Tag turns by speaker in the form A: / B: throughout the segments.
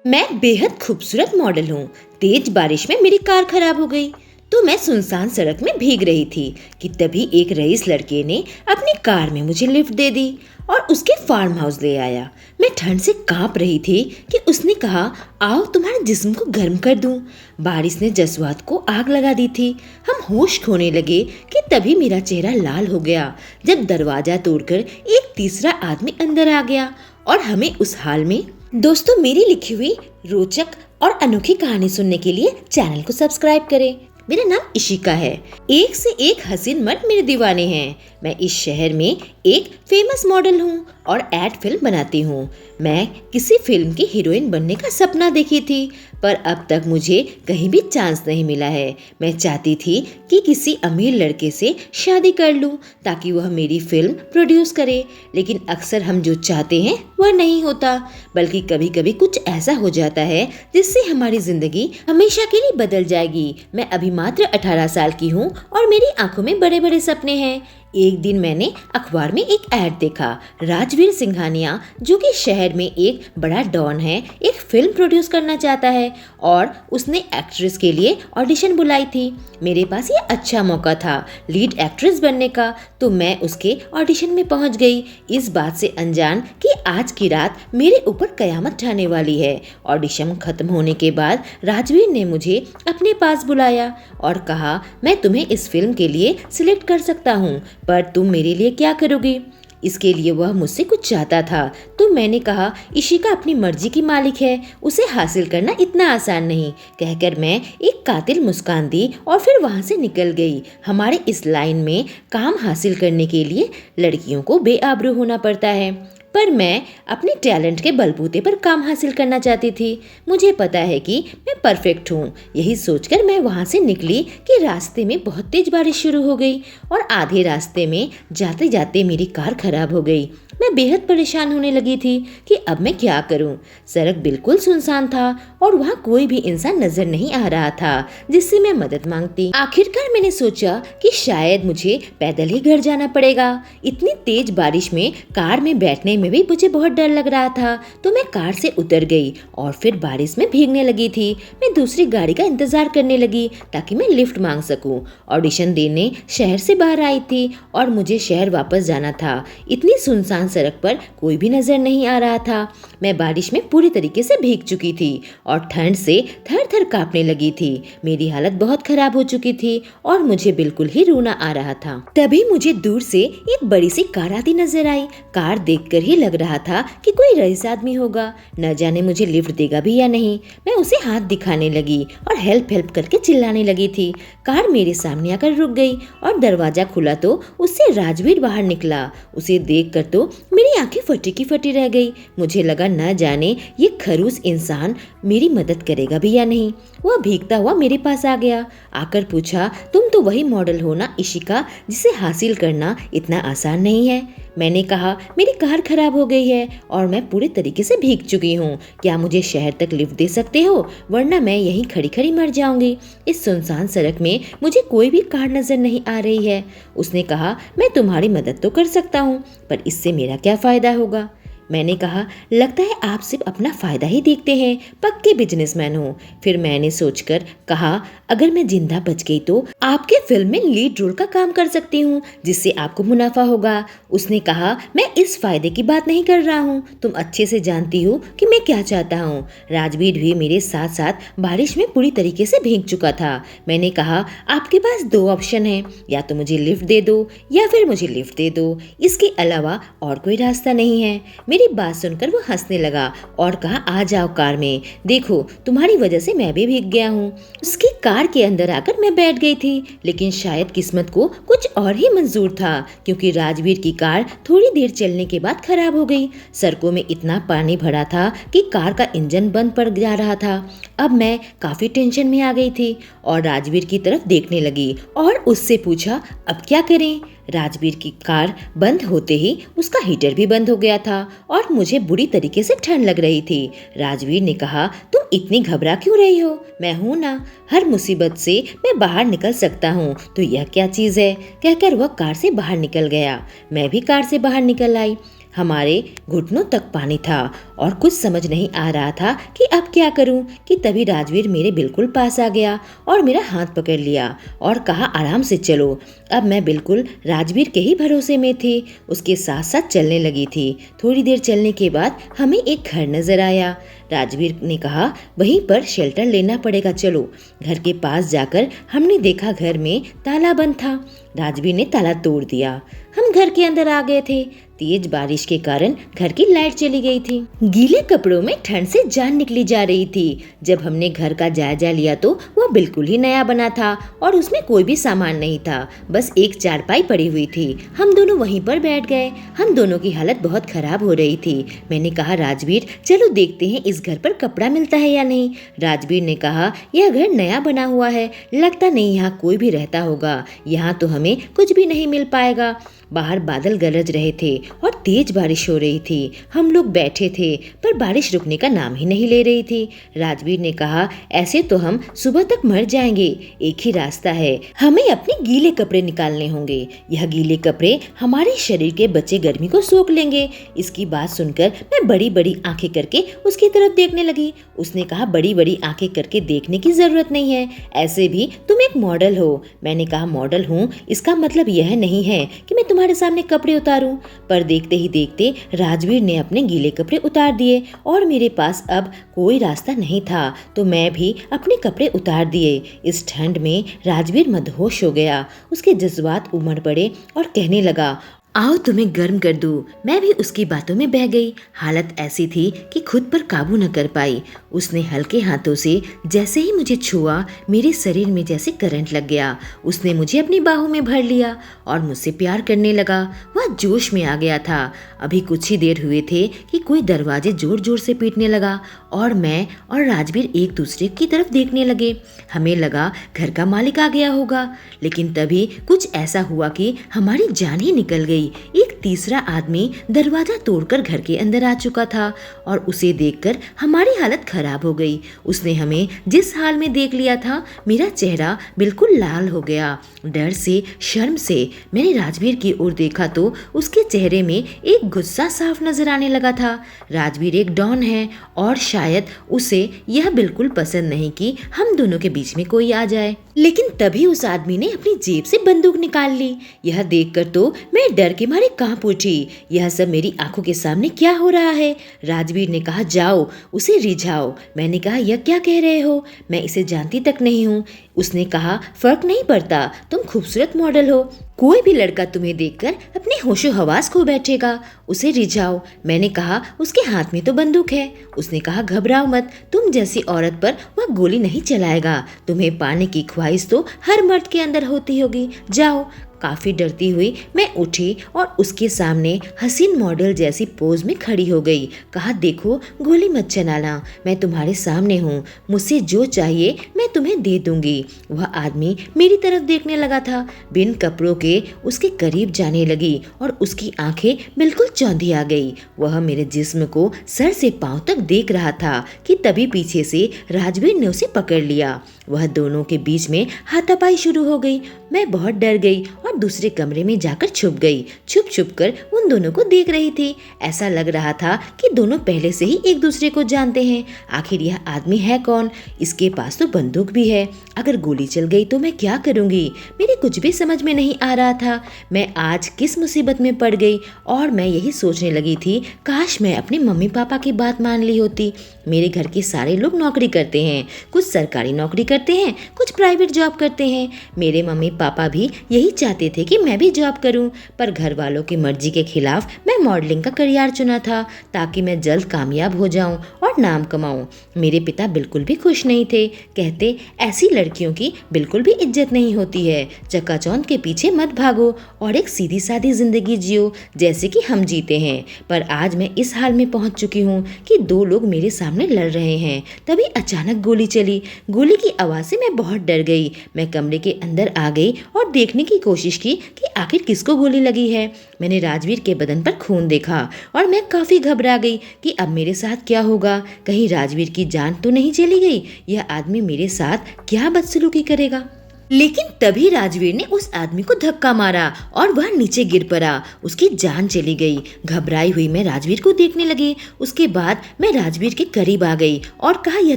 A: मैं बेहद खूबसूरत मॉडल हूँ। तेज बारिश में मेरी कार खराब हो गई तो मैं सुनसान सड़क में भीग रही थी कि तभी एक रईस लड़के ने अपनी कार में मुझे लिफ्ट दे दी और उसके फार्म हाउस ले आया। मैं ठंड से कांप रही थी कि उसने कहा, आओ तुम्हारे जिस्म को गर्म कर दूं। बारिश ने जज्बात को आग लगा दी थी। हम होश खोने लगे कि तभी मेरा चेहरा लाल हो गया जब दरवाजा तोड़कर एक तीसरा आदमी अंदर आ गया और हमें उस हाल में। दोस्तों, मेरी लिखी हुई रोचक और अनोखी कहानी सुनने के लिए चैनल को सब्सक्राइब करें। मेरा नाम इशिका है। एक से एक हसीन मर्द मेरे दीवाने हैं। मैं इस शहर में एक फेमस मॉडल हूँ और एड फिल्म बनाती हूँ। मैं किसी फिल्म की हीरोइन बनने का सपना देखी थी, पर अब तक मुझे कहीं भी चांस नहीं मिला है। मैं चाहती थी कि किसी अमीर लड़के से शादी कर लूं ताकि वह मेरी फिल्म प्रोड्यूस करे, लेकिन अक्सर हम जो चाहते हैं वह नहीं होता, बल्कि कभी कभी कुछ ऐसा हो जाता है जिससे हमारी जिंदगी हमेशा के लिए बदल जाएगी। मैं अभी मात्र 18 साल की हूँ और मेरी आंखों में बड़े बड़े सपने हैं। एक दिन मैंने अखबार में एक ऐड देखा। राजवीर सिंघानिया, जो कि शहर में एक बड़ा डॉन है, एक फिल्म प्रोड्यूस करना चाहता है और उसने एक्ट्रेस के लिए ऑडिशन बुलाई थी। मेरे पास ये अच्छा मौका था लीड एक्ट्रेस बनने का, तो मैं उसके ऑडिशन में पहुंच गई, इस बात से अनजान कि आज की रात मेरे ऊपर कयामत ढाने वाली है। ऑडिशन खत्म होने के बाद राजवीर ने मुझे अपने पास बुलाया और कहा, मैं तुम्हें इस फिल्म के लिए सिलेक्ट कर सकता हूँ, पर तुम मेरे लिए क्या करोगी? इसके लिए वह मुझसे कुछ चाहता था, तो मैंने कहा, इशिका अपनी मर्जी की मालिक है, उसे हासिल करना इतना आसान नहीं। कहकर मैं एक कातिल मुस्कान दी और फिर वहां से निकल गई। हमारे इस लाइन में काम हासिल करने के लिए लड़कियों को बेआबरू होना पड़ता है, पर मैं अपने टैलेंट के बलबूते पर काम हासिल करना चाहती थी। मुझे पता है कि मैं परफेक्ट हूँ। यही सोचकर मैं वहाँ से निकली कि रास्ते में बहुत तेज बारिश शुरू हो गई और आधे रास्ते में जाते जाते मेरी कार खराब हो गई। मैं बेहद परेशान होने लगी थी कि अब मैं क्या करूं। सड़क बिल्कुल सुनसान था और वहाँ कोई भी इंसान नजर नहीं आ रहा था जिससे मैं मदद मांगती। आखिरकार मैंने सोचा कि शायद मुझे पैदल ही घर जाना पड़ेगा। इतनी तेज बारिश में कार में बैठने में भी मुझे बहुत डर लग रहा था, तो मैं कार से उतर गई और फिर बारिश में भीगने लगी थी। मैं दूसरी गाड़ी का इंतजार करने लगी ताकि मैं लिफ्ट मांग सकूं। ऑडिशन देने शहर से बाहर आई थी और मुझे शहर वापस जाना था। इतनी सुनसान सड़क पर कोई भी नजर नहीं आ रहा था। मैं बारिश में पूरी तरीके से भीग चुकी थी और ठंड से थर थर कांपने लगी थी। मेरी हालत बहुत खराब हो चुकी थी और मुझे बिल्कुल ही रोना आ रहा था। तभी मुझे दूर से एक बड़ी सी कार आती नजर आई। कार देखकर ही लग रहा था कि कोई रईस आदमी होगा, न जाने मुझे लिफ्ट देगा भी या नहीं। मैं उसे हाथ दिखाने लगी और हेल्प हेल्प करके चिल्लाने लगी थी। कार मेरे सामने आकर रुक गई और दरवाजा खुला तो उससे राजवीर बाहर निकला। उसे देखकर तो मेरी आंखें फटी की फटी रह गई। मुझे लगा न जाने ये खरूस इंसान मेरी मदद करेगा भी या नहीं। वह भीगता हुआ मेरे पास आ गया, आकर पूछा, तुम तो वही मॉडल हो ना इशिका, जिसे हासिल करना इतना आसान नहीं है? मैंने कहा, मेरी कार खराब हो गई है और मैं पूरे तरीके से भीग चुकी हूँ। क्या मुझे शहर तक लिफ्ट दे सकते हो, वरना मैं यहीं खड़ी खड़ी मर जाऊंगी। इस सुनसान सड़क में मुझे कोई भी कार नजर नहीं आ रही है। उसने कहा, मैं तुम्हारी मदद तो कर सकता हूँ, पर इससे मेरा क्या फायदा होगा? मैंने कहा, लगता है आप सिर्फ अपना फायदा ही देखते हैं, पक्के बिजनेसमैन हो। फिर मैंने सोचकर कहा, अगर मैं जिंदा बच गई तो आपके फिल्म में लीड रोल का काम कर सकती हूँ, जिससे आपको मुनाफा होगा। उसने कहा, मैं इस फायदे की बात नहीं कर रहा हूँ, तुम अच्छे से जानती हो कि मैं क्या चाहता हूँ। राजवीर भी मेरे साथ साथ बारिश में पूरी तरीके से भीग चुका था। मैंने कहा, आपके पास दो ऑप्शन है, या तो मुझे लिफ्ट दे दो या फिर मुझे लिफ्ट दे दो, इसके अलावा और कोई रास्ता नहीं है। मेरी बात सुनकर वो हंसने लगा और कहा, आ जाओ कार में, देखो तुम्हारी वजह से मैं भी भीग गया हूँ। उसकी कार के अंदर आकर मैं बैठ गई थी, लेकिन शायद किस्मत को कुछ और ही मंजूर था, क्योंकि राजवीर की कार थोड़ी देर चलने के बाद खराब हो गई। सड़कों में इतना पानी भरा था कि कार का इंजन बंद पड़ जा रहा था। अब मैं काफी टेंशन में आ गई थी और राजवीर की तरफ देखने लगी और उससे पूछा, अब क्या करें? राजवीर की कार बंद होते ही उसका हीटर भी बंद हो गया था और मुझे बुरी तरीके से ठंड लग रही थी। राजवीर ने कहा, तुम इतनी घबरा क्यों रही हो? मैं हूं ना, हर मुसीबत से मैं बाहर निकल सकता हूँ, तो यह क्या चीज है? कहकर वह कार से बाहर निकल गया। मैं भी कार से बाहर निकल आई। हमारे घुटनों तक पानी था और कुछ समझ नहीं आ रहा था कि अब क्या करूं कि तभी राजवीर मेरे बिल्कुल पास आ गया और मेरा हाथ पकड़ लिया और कहा, आराम से चलो। अब मैं बिल्कुल राजवीर के ही भरोसे में थी, उसके साथ साथ चलने लगी थी। थोड़ी देर चलने के बाद हमें एक घर नजर आया। राजवीर ने कहा, वहीं पर शेल्टर लेना पड़ेगा, चलो। घर के पास जाकर हमने देखा घर में ताला बंद था। राजवीर ने ताला तोड़ दिया। हम घर के अंदर आ गए थे। तेज बारिश के कारण घर की लाइट चली गई थी। गीले कपड़ों में ठंड से जान निकली जा रही थी। जब हमने घर का जायजा लिया तो वो बिल्कुल ही नया बना था और उसमें कोई भी सामान नहीं था, बस एक चारपाई पड़ी हुई थी। हम दोनों वहीं पर बैठ गए। हम दोनों की हालत बहुत खराब हो रही थी। मैंने कहा, राजवीर चलो देखते हैं इस घर पर कपड़ा मिलता है या नहीं। राजवीर ने कहा, यह घर नया बना हुआ है, लगता नहीं यहाँ कोई भी रहता होगा। यहाँ तो हमें कुछ भी नहीं मिल पाएगा। बाहर बादल गरज रहे थे और तेज बारिश हो रही थी। हम लोग बैठे थे पर बारिश रुकने का नाम ही नहीं ले रही थी। राजवीर ने कहा, ऐसे तो हम सुबह तक मर जाएंगे। एक ही रास्ता है, हमें अपने गीले कपड़े निकालने होंगे। यह गीले कपड़े हमारे शरीर के बचे गर्मी को सोख लेंगे। इसकी बात सुनकर मैं बड़ी बड़ी आंखें करके उसकी तरफ देखने लगी। उसने कहा, बड़ी बड़ी आंखें करके देखने की जरूरत नहीं है, ऐसे भी तुम एक मॉडल हो। मैंने कहा, मॉडल हूँ इसका मतलब यह नहीं है कि मैं तुम्हारे सामने कपड़े उतारूं। पर देखते ही देखते राजवीर ने अपने गीले कपड़े उतार दिए और मेरे पास अब कोई रास्ता नहीं था, तो मैं भी अपने कपड़े उतार दिए। इस ठंड में राजवीर मदहोश हो गया। उसके जज्बात उमड़ पड़े और कहने लगा, आओ तुम्हें गर्म कर दूं। मैं भी उसकी बातों में बह गई। हालत ऐसी थी कि खुद पर काबू न कर पाई। उसने हल्के हाथों से जैसे ही मुझे छुआ, मेरे शरीर में जैसे करंट लग गया। उसने मुझे अपनी बाहों में भर लिया और मुझसे प्यार करने लगा। वह जोश में आ गया था। अभी कुछ ही देर हुए थे कि कोई दरवाजे जोर जोर से पीटने लगा और मैं और राजवीर एक दूसरे की तरफ देखने लगे। हमें लगा घर का मालिक आ गया होगा, लेकिन तभी कुछ ऐसा हुआ कि हमारी जान ही निकल गई। एक तीसरा आदमी दरवाजा तोड़कर घर के अंदर आ चुका था और उसे देखकर हमारी हालत खराब हो गई। उसने हमें जिस हाल में देख लिया था, मेरा चेहरा बिल्कुल लाल हो गया। डर से, शर्म से मैंने राजवीर की ओर देखा तो उसके चेहरे में एक गुस्सा साफ नजर आने लगा था। राजवीर एक डॉन है और शायद उसे यह बिल्कुल पसंद नहीं कि हम दोनों के बीच में कोई आ जाए। लेकिन तभी उस आदमी ने अपनी जेब से बंदूक निकाल ली। यह देखकर तो मैं डर के मारे कांप उठी। यह सब मेरी आंखों के सामने क्या हो रहा है? राजवीर ने कहा, जाओ उसे रिझाओ। मैंने कहा, यह क्या कह रहे हो? मैं इसे जानती तक नहीं हूँ। उसने कहा, फर्क नहीं पड़ता, तुम खूबसूरत मॉडल हो, कोई भी लड़का तुम्हें देखकर अपने होशो हवास खो बैठेगा। उसे रिझाओ। मैंने कहा, उसके हाथ में तो बंदूक है। उसने कहा, घबराओ मत, तुम जैसी औरत पर वह गोली नहीं चलाएगा। तुम्हें पाने की ख्वाहिश तो हर मर्द के अंदर होती होगी, जाओ। काफी डरती हुई मैं उठी और उसके सामने हसीन मॉडल जैसी पोज में खड़ी हो गई। कहा, देखो, गोली मत चलाना, मैं तुम्हारे सामने हूँ, मुझसे जो चाहिए मैं तुम्हें दे दूंगी। वह आदमी मेरी तरफ देखने लगा था। बिन कपड़ों के उसके करीब जाने लगी और उसकी आंखें बिल्कुल चौंधी आ गई। वह मेरे जिस्म को सर से पांव तक देख रहा था कि तभी पीछे से राजवीर ने उसे पकड़ लिया। वह दोनों के बीच में हाथापाई शुरू हो गई। मैं बहुत डर गई और दूसरे कमरे में जाकर छुप गई। छुप छुप कर उन दोनों को देख रही थी। ऐसा लग रहा था कि दोनों पहले से ही एक दूसरे को जानते हैं। आखिर यह आदमी है कौन? इसके पास तो बंदूक भी है। अगर गोली चल गई तो मैं क्या करूंगी? मेरे कुछ भी समझ में नहीं आ रहा था। मैं आज किस मुसीबत में पड़ गई और मैं यही सोचने लगी थी, काश मैं अपने मम्मी पापा की बात मान ली होती। मेरे घर के सारे लोग नौकरी करते हैं, कुछ सरकारी नौकरी करते हैं, कुछ प्राइवेट जॉब करते हैं। मेरे मम्मी पापा भी यही चाहते थे कि मैं भी जॉब करूं, पर घर वालों की मर्जी के खिलाफ मैं मॉडलिंग का करियर चुना था ताकि मैं जल्द कामयाब हो जाऊं और नाम कमाऊं। मेरे पिता बिल्कुल भी खुश नहीं थे। कहते, ऐसी लड़कियों की बिल्कुल भी इज्जत नहीं होती है, चकाचौंध के पीछे मत भागो और एक सीधी सादी जिंदगी जियो जैसे कि हम जीते हैं। पर आज मैं इस हाल में पहुंच चुकी हूं कि दो लोग मेरे सामने लड़ रहे हैं। तभी अचानक गोली चली। गोली की आवाज से मैं बहुत डर गई। मैं कमरे के अंदर आ गई और देखने की कोशिश की कि आखिर किसको गोली लगी है। मैंने राजवीर के बदन पर खून देखा और मैं काफी घबरा गई कि अब मेरे साथ क्या होगा। कहीं राजवीर की जान तो नहीं चली गई? यह आदमी मेरे साथ क्या बदसलूकी करेगा? लेकिन तभी राजवीर ने उस आदमी को धक्का मारा और वह नीचे गिर पड़ा। उसकी जान चली गई। घबराई हुई मैं राजवीर को देखने लगी। उसके बाद मैं राजवीर के करीब आ गई और कहा, यह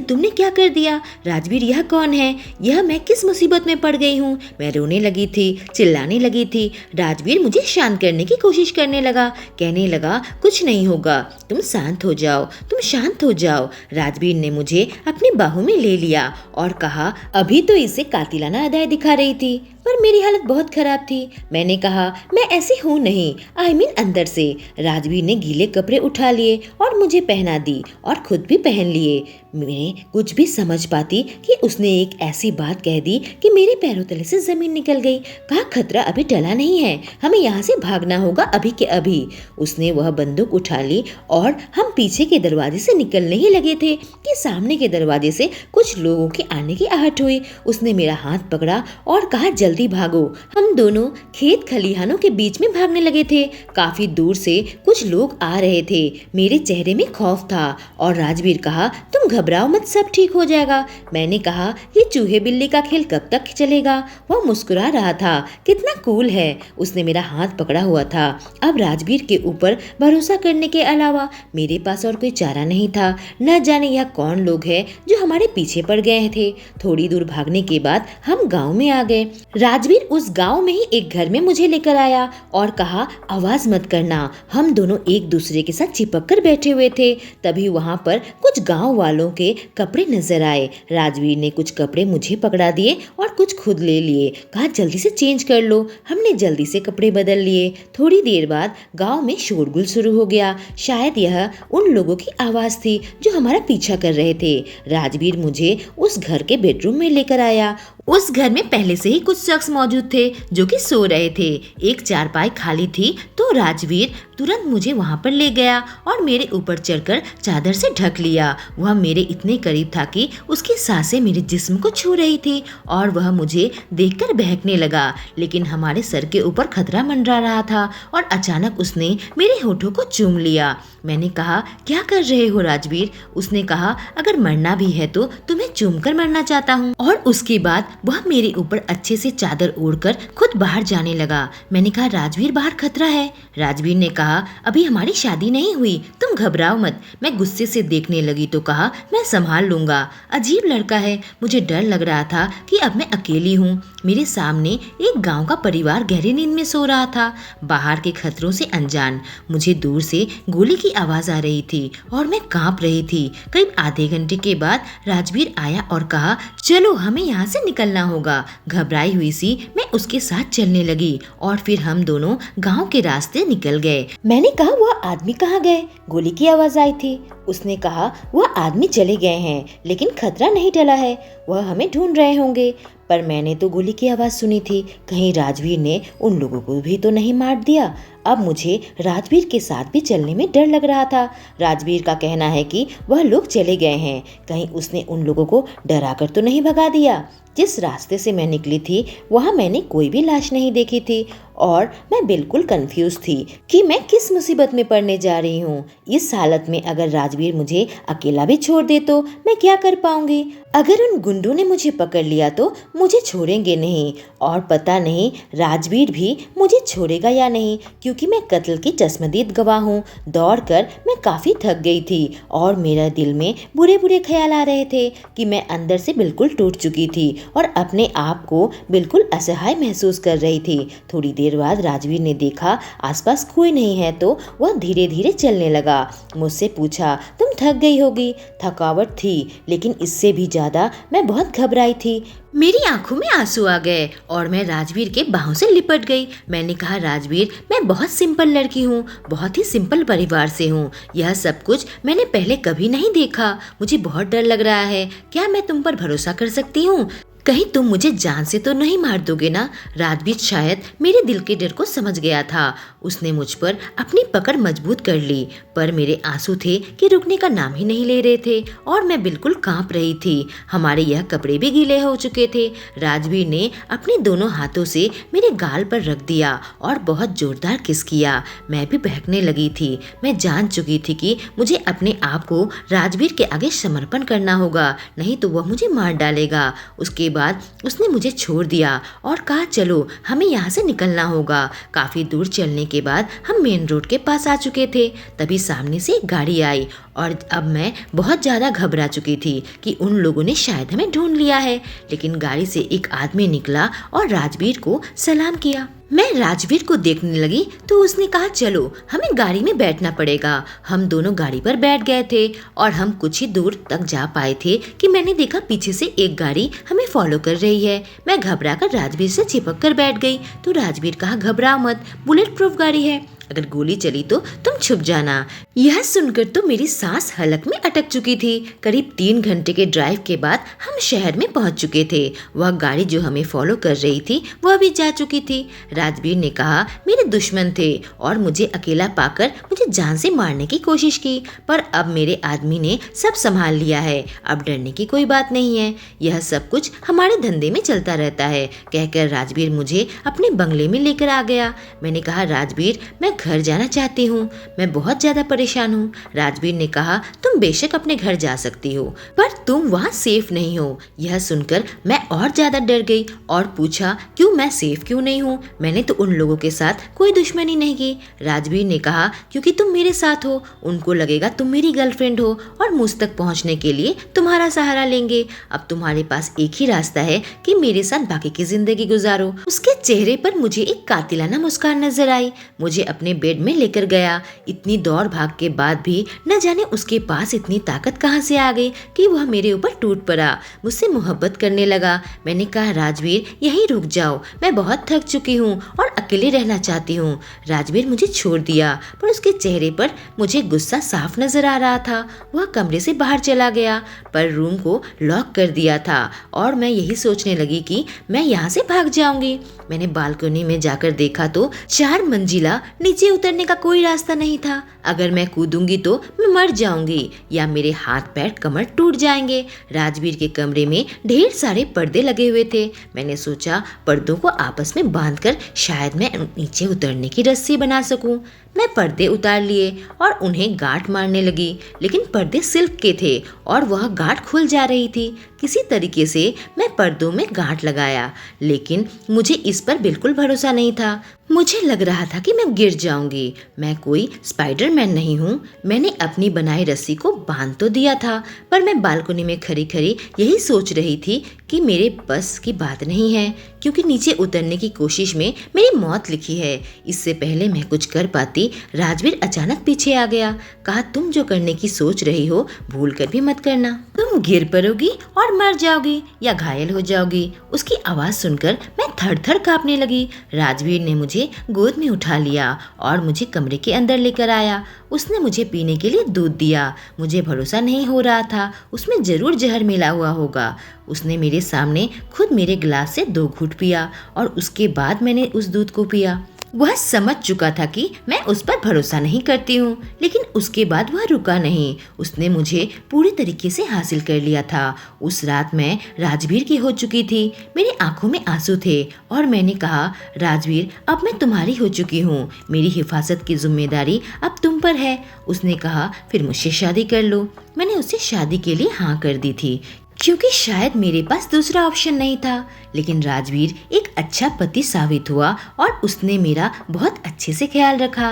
A: तुमने क्या कर दिया? राजवीर, यह कौन है? यह मैं किस मुसीबत में पड़ गई हूँ? मैं रोने लगी थी, चिल्लाने लगी थी। राजवीर मुझे शांत करने की कोशिश करने लगा, कहने लगा, कुछ नहीं होगा, तुम शांत हो जाओ, तुम शांत हो जाओ। राजवीर ने मुझे अपनी बाहों में ले लिया और कहा, अभी तो इसे कातिलाना अदाएं दिखा रही थी, पर मेरी हालत बहुत खराब थी। मैंने कहा, मैं ऐसी हूँ नहीं, आई मीन अंदर से। राजवीर ने गीले कपड़े उठा लिए और मुझे पहना दी और खुद भी पहन लिए। मैं कुछ भी समझ पाती कि उसने एक ऐसी बात कह दी कि मेरे पैरों तले से जमीन निकल गई। कहा, खतरा अभी टला नहीं है, हमें यहाँ से भागना होगा अभी के अभी। उसने वह बंदूक उठा ली और हम पीछे के दरवाजे से निकलने ही लगे थे कि सामने के दरवाजे से कुछ लोगों के आने की आहट हुई। उसने मेरा हाथ पकड़ा और कहा, जल्दी भागो। हम दोनों खेत खलिहानों के बीच में भागने लगे थे। काफी दूर से कुछ लोग आ रहे थे। मेरे चेहरे में खौफ था और राजवीर कहा, तुम घबराओ मत, सब ठीक हो जाएगा। मैंने कहा, ये चूहे बिल्ली का खेल कब तक चलेगा? वह मुस्कुरा रहा था, कितना कूल है। उसने मेरा हाथ पकड़ा हुआ था। अब राजवीर के ऊपर भरोसा करने के अलावा मेरे पास और कोई चारा नहीं था। न जाने यह कौन लोग हैं जो हमारे पीछे पड़ गए थे। थोड़ी दूर भागने के बाद हम गांव में आ गए। राजवीर उस गांव में ही एक घर में मुझे लेकर आया और कहा, आवाज मत करना। हम दोनों एक दूसरे के साथ चिपक कर बैठे हुए थे। तभी वहां पर कुछ गांव वालों के कपड़े नजर आए। राजवीर ने कुछ कपड़े मुझे पकड़ा दिए और कुछ खुद ले लिए। कहा, जल्दी से चेंज कर लो। हमने जल्दी से कपड़े बदल लिए। थोड़ी देर बाद गांव में शोरगुल शुरू हो गया। शायद यह उन लोगों की आवाज थी जो हमारा पीछा कर रहे थे। राजवीर मुझे उस घर के बेडरूम में लेकर आया। उस घर में पहले से ही कुछ शख्स मौजूद थे जो कि सो रहे थे। एक चारपाई खाली थी तो राजवीर तुरंत मुझे वहां पर ले गया और मेरे ऊपर चढ़कर चादर से ढक लिया। वह मेरे इतने करीब था कि उसकी सांसें मेरे जिस्म को छू रही थी और वह मुझे देखकर बहकने लगा। लेकिन हमारे सर के ऊपर खतरा मंडरा रहा था और अचानक उसने मेरे होठों को चूम लिया। मैंने कहा, क्या कर रहे हो राजवीर? उसने कहा, अगर मरना भी है तो तुम्हें चूम कर मरना चाहता हूँ। और उसके बाद वह मेरे ऊपर अच्छे से चादर ओढ़कर खुद बाहर जाने लगा। मैंने कहा, राजवीर, बाहर खतरा है। राजवीर ने कहा, अभी हमारी शादी नहीं हुई, तुम घबराओ मत। मैं गुस्से से देखने लगी तो कहा, मैं संभाल लूंगा। अजीब लड़का है। मुझे डर लग रहा था कि अब मैं अकेली हूँ। मेरे सामने एक गांव का परिवार गहरी नींद में सो रहा था, बाहर के खतरों से अनजान। मुझे दूर से गोली की आवाज आ रही थी और मैं कांप रही थी। करीब आधे घंटे के बाद राजवीर आया और कहा, चलो हमें यहाँ से निकलना होगा। घबराई हुई सी मैं उसके साथ चलने लगी और फिर हम दोनों गांव के रास्ते निकल गए। मैंने कहा, वह आदमी कहाँ गए? गोली की आवाज आई थी। उसने कहा, वह आदमी चले गए हैं, लेकिन खतरा नहीं टला है, वह हमें ढूंढ रहे होंगे। पर मैंने तो गोली की आवाज सुनी थी, कहीं राजवीर ने उन लोगों को भी तो नहीं मार दिया। अब मुझे राजवीर के साथ भी चलने में डर लग रहा था। राजवीर का कहना है कि वह लोग चले गए हैं, कहीं उसने उन लोगों को डरा कर तो नहीं भगा दिया। जिस रास्ते से मैं निकली थी वहाँ मैंने कोई भी लाश नहीं देखी थी और मैं बिल्कुल कंफ्यूज थी कि मैं किस मुसीबत में पड़ने जा रही हूँ। इस हालत में अगर राजवीर मुझे अकेला भी छोड़ दे तो मैं क्या कर पाऊंगी? अगर उन गुंडों ने मुझे पकड़ लिया तो मुझे छोड़ेंगे नहीं और पता नहीं राजवीर भी मुझे छोड़ेगा या नहीं, क्योंकि मैं कत्ल की चश्मदीद गवाह हूँ। दौड़कर मैं काफी थक गई थी और मेरे दिल में बुरे बुरे ख्याल आ रहे थे कि मैं अंदर से बिल्कुल टूट चुकी थी और अपने आप को बिल्कुल असहाय महसूस कर रही थी। थोड़ी देर बाद राजवीर ने देखा आसपास कोई नहीं है तो वह धीरे धीरे चलने लगा। मुझसे पूछा, तुम थक गई होगी? थकावट थी, लेकिन इससे भी ज्यादा मैं बहुत घबराई थी। मेरी आंखों में आंसू आ गए और मैं राजवीर के बाहों से लिपट गई। मैंने कहा, राजवीर, मैं बहुत सिंपल लड़की हूँ, बहुत ही सिंपल परिवार से हूँ। यह सब कुछ मैंने पहले कभी नहीं देखा। मुझे बहुत डर लग रहा है। क्या मैं तुम पर भरोसा कर सकती हूँ? कहीं तुम मुझे जान से तो नहीं मार दोगे ना? राजवीर शायद मेरे दिल के डर को समझ गया था। उसने मुझ पर अपनी पकड़ मजबूत कर ली, पर मेरे आंसू थे कि रुकने का नाम ही नहीं ले रहे थे और मैं बिल्कुल कांप रही थी। हमारे यह कपड़े भी गीले हो चुके थे। राजवीर ने अपने दोनों हाथों से मेरे गाल पर रख दिया और बहुत जोरदार किस किया। मैं भी बहकने लगी थी। मैं जान चुकी थी कि मुझे अपने आप को राजवीर के आगे समर्पण करना होगा, नहीं तो वह मुझे मार डालेगा। उसके बाद उसने मुझे छोड़ दिया और कहा चलो हमें यहाँ से निकलना होगा। काफ़ी दूर चलने के बाद हम मेन रोड के पास आ चुके थे। तभी सामने से एक गाड़ी आई और अब मैं बहुत ज़्यादा घबरा चुकी थी कि उन लोगों ने शायद हमें ढूंढ लिया है। लेकिन गाड़ी से एक आदमी निकला और राजवीर को सलाम किया। मैं राजवीर को देखने लगी तो उसने कहा चलो हमें गाड़ी में बैठना पड़ेगा। हम दोनों गाड़ी पर बैठ गए थे और हम कुछ ही दूर तक जा पाए थे कि मैंने देखा पीछे से एक गाड़ी हमें फॉलो कर रही है। मैं घबराकर राजवीर से चिपक कर बैठ गई तो राजवीर कहा घबराओ मत, बुलेट प्रूफ गाड़ी है, अगर गोली चली तो तुम छुप जाना। यह सुनकर तो मेरी सांस हलक में अटक चुकी थी। करीब 3 घंटे के ड्राइव के बाद हम शहर में पहुंच चुके थे। वह गाड़ी जो हमें फॉलो कर रही थी वह भी जा चुकी थी। राजवीर ने कहा मेरे दुश्मन थे और मुझे अकेला पाकर मुझे जान से मारने की कोशिश की, पर अब मेरे आदमी ने सब संभाल लिया है, अब डरने की कोई बात नहीं है। यह सब कुछ हमारे धंधे में चलता रहता है, कहकर राजवीर मुझे अपने बंगले में लेकर आ गया। मैंने कहा राजवीर मैं घर जाना चाहती हूँ, मैं बहुत ज्यादा परेशान हूँ। राजवीर ने कहा तुम बेशक अपने घर जा सकती हो, पर तुम वहाँ सेफ नहीं हो। यह सुनकर मैं और ज्यादा डर गई और पूछा क्यों, मैं सेफ क्यों नहीं हूँ? मैंने तो उन लोगों के साथ कोई दुश्मनी नहीं की। राजवीर ने कहा क्योंकि तुम मेरे साथ हो, उनको लगेगा तुम मेरी गर्लफ्रेंड हो और मुझ तक पहुँचने के लिए तुम्हारा सहारा लेंगे। अब तुम्हारे पास एक ही रास्ता है कि मेरे साथ बाकी की जिंदगी गुजारो। उसके चेहरे पर मुझे एक कातिलाना मुस्कान नजर आई। मुझे अपने बेड में लेकर गया। इतनी दौड़ भाग के बाद भी न जाने उसके पास इतनी ताकत कहां से आ गई कि वह मेरे ऊपर टूट पड़ा, मुझसे मोहब्बत करने लगा। मैंने कहा राजवीर यहीं रुक जाओ, मैं बहुत थक चुकी हूँ और अकेले रहना चाहती हूँ। राजवीर मुझे छोड़ दिया, पर उसके चेहरे पर मुझे गुस्सा साफ नजर आ रहा था। वह कमरे से बाहर चला गया, पर रूम को लॉक कर दिया था और मैं यही सोचने लगी कि मैं यहाँ से भाग जाऊंगी। मैंने बालकनी में जाकर देखा तो 4 मंजिला नीचे उतरने का कोई रास्ता नहीं था। अगर मैं कूदूंगी तो मैं मर जाऊंगी या मेरे हाथ पैर कमर टूट जाएंगे। राजवीर के कमरे में ढेर सारे पर्दे लगे हुए थे। मैंने सोचा पर्दों को आपस में बांधकर शायद मैं नीचे उतरने की रस्सी बना सकूं। मैं पर्दे उतार लिए और उन्हें गांठ मारने लगी, लेकिन पर्दे सिल्क के थे और वह गांठ खुल जा रही थी। किसी तरीके से मैं पर्दों में गांठ लगाया, लेकिन मुझे इस पर बिल्कुल भरोसा नहीं था। मुझे लग रहा था कि मैं गिर जाऊंगी। मैं कोई स्पाइडरमैन नहीं हूँ। मैंने अपनी बनाई रस्सी को बांध तो दिया था, पर मैं बालकनी में खड़ी खड़ी यही सोच रही थी कि मेरे बस की बात नहीं है, क्योंकि नीचे उतरने की कोशिश में मेरी मौत लिखी है। इससे पहले मैं कुछ कर पाती, राजवीर अचानक पीछे आ गया। कहा तुम जो करने की सोच रही हो भूल कर भी मत करना, तुम गिर पड़ोगी और मर जाओगी या घायल हो जाओगी। उसकी आवाज सुनकर मैं थर थर कांपने लगी। राजवीर ने मुझे गोद में उठा लिया और मुझे कमरे के अंदर लेकर आया। उसने मुझे पीने के लिए दूध दिया। मुझे भरोसा नहीं हो रहा था, उसमें जरूर जहर मिला हुआ होगा। उसने मेरे सामने खुद मेरे गिलास से 2 घूंट पिया और उसके बाद मैंने उस दूध को पिया। वह समझ चुका था कि मैं उस पर भरोसा नहीं करती हूँ, लेकिन उसके बाद वह रुका नहीं। उसने मुझे पूरी तरीके से हासिल कर लिया था। उस रात मैं राजवीर की हो चुकी थी। मेरी आंखों में आंसू थे और मैंने कहा राजवीर अब मैं तुम्हारी हो चुकी हूँ, मेरी हिफाजत की जिम्मेदारी अब तुम पर है। उसने कहा फिर मुझसे शादी कर लो। मैंने उससे शादी के लिए हाँ कर दी थी, क्योंकि शायद मेरे पास दूसरा ऑप्शन नहीं था। लेकिन राजवीर एक अच्छा पति साबित हुआ और उसने मेरा बहुत अच्छे से ख्याल रखा।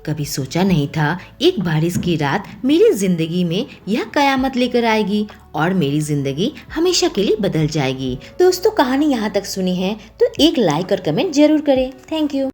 A: कभी सोचा नहीं था एक बारिश की रात मेरी जिंदगी में यह कयामत लेकर आएगी और मेरी जिंदगी हमेशा के लिए बदल जाएगी। दोस्तों कहानी यहाँ तक सुनी है तो एक लाइक और कमेंट जरूर करें। Thank you.